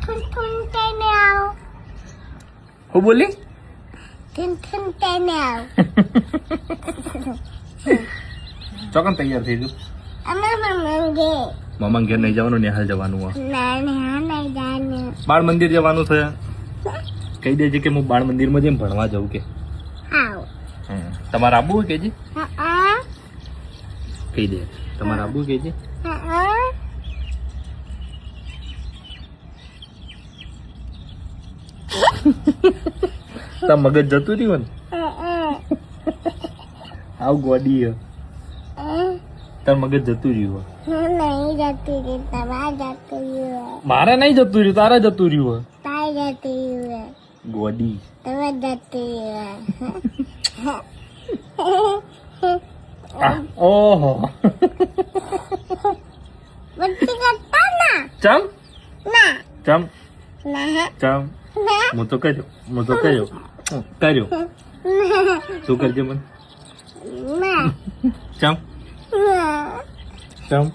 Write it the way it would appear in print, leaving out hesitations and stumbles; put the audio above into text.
થુન થુન તેને આવ હું બોલી થુન થુન તેને આવ ચોકન તૈયાર થઈ ગયું અમે મંગે મામા ઘેર નહીં જવાનું નિહાલ જવાનું હોય ના ના નહીં જાને બાળ મંદિર જવાનું છે કહી દેજે કે હું બાળ મંદિરમાં જઈને ભણવા જાઉં કે આવ તમારે આબુ હોય કેજી આ કહી દે તમારે આબુ હોય કેજી તાર મગજ જતું રહ્યું ને આવ ગોડી હે તાર મગજ જતું રહ્યું નહીં જતી રે તમાર જતું રહ્યું મારે નહીં જતું રહ્યું તારે જતું રહ્યું તાર જતું રહ્યું ગોડી તમે જતું રહ્યું ઓહો બચ્ચી કરતા ના ચમ ના ચમ ના ચમ ના હું તો કર્યો તું કરજે મને ના ચમ ના ચમ